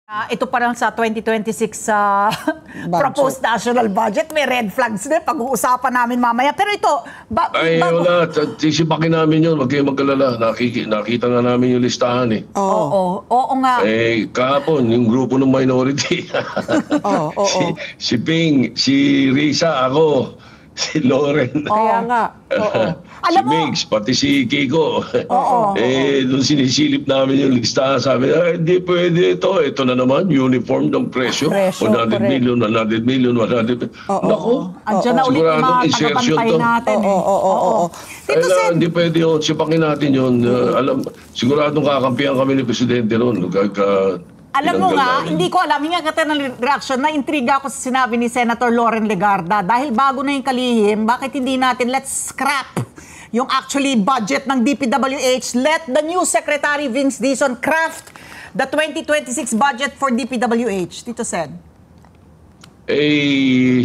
Ito pa lang sa 2026 proposed national budget, may red flags din. Pag-uusapan namin mamaya. Pero ito, wala. Sisipakin namin yun. Huwag kayong magkalala. Nakita nga namin yung listahan eh. Oo nga. Kahapon, yung grupo ng minority. Si Ping, si Risa, ako, si Lauren. Kaya nga. Si Migs, pati si Kiko. Doon sinisilip namin yung listahan. Sabi na, hindi pwede ito. Ito na naman, uniform ng presyo. 100 million, 100 million, 100 million. Naku, andyan na ulit yung mga tagapantay natin. Hindi pwede yun. Sipakin natin yun. Siguradong kakampihan kami ni Presidente ron. Alam mo nga, hindi ko alam, hindi nga kata ng reaction, na-intriga ako sa sinabi ni Senator Lauren Legarda dahil bago na yung kalihim, bakit hindi natin let's scrap yung actually budget ng DPWH, let the new Secretary Vince Dizon craft the 2026 budget for DPWH. Tito Sen.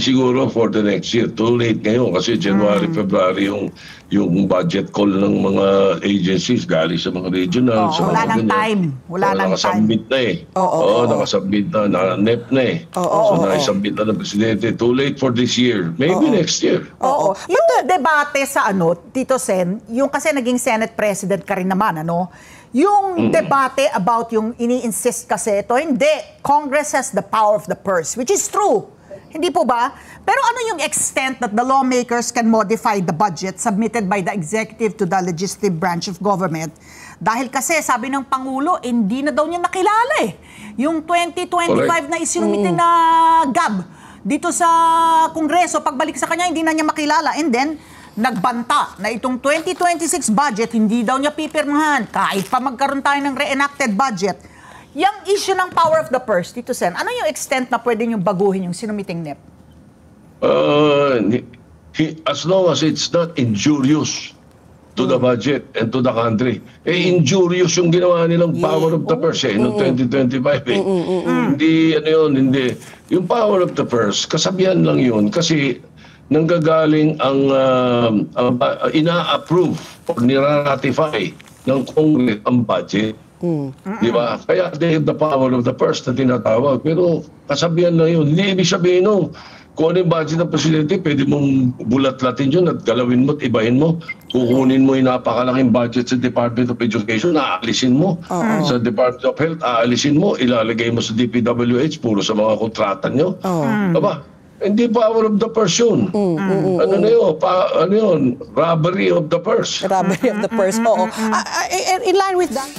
Siguro for the next year. Too late ngayon kasi January, February yung budget call ng mga agencies galing sa mga regional. Wala nang time. Wala nang time. Nakasubmit na eh. Nakasubmit na. Na-NEP na eh. So nakasubmit na ng Presidente. Too late for this year. Maybe next year. Yung debate sa Tito Sen, yung kasi naging Senate President ka rin naman, yung debate about yung ini-insist kasi ito, hindi. Congress has the power of the purse, which is true. Hindi po ba? Pero ano yung extent that the lawmakers can modify the budget submitted by the executive to the legislative branch of government? Dahil kasi sabi ng Pangulo, hindi na daw niya nakilala eh. Yung 2025 na isinumitin na GAB dito sa Kongreso, pagbalik sa kanya, hindi na niya makilala. And then, nagbanta na itong 2026 budget, hindi daw niya pipirmahan. Kahit pa magkaroon tayo ng re-enacted budget. Yung issue ng power of the purse, Tito Sen, ano yung extent na pwede niyong baguhin yung sinumiting NEP? As long as it's not injurious to the budget and to the country. Injurious yung ginawa nilang power of the purse noong 2025 Hindi, hindi. Yung power of the purse, kasabihan lang yun kasi nanggagaling ang ina-approve o nira-ratify ng Congress ang budget. Di ba? Kaya they have the power of the purse na tinatawag. Pero kasabihan lang yun. Hindi ibig sabihin kung ano yung budget ng Presidente, pwede mong bulat-latin yun at galawin mo at ibahin mo. Kukunin mo yung napakalaking budget sa Department of Education, aalisin mo. Sa Department of Health, aalisin mo. Ilalagay mo sa DPWH, puro sa mga kontrata nyo. Diba? Hindi power of the purse yun. Ano na yun? Robbery of the purse. Robbery of the purse, oo. In line with that,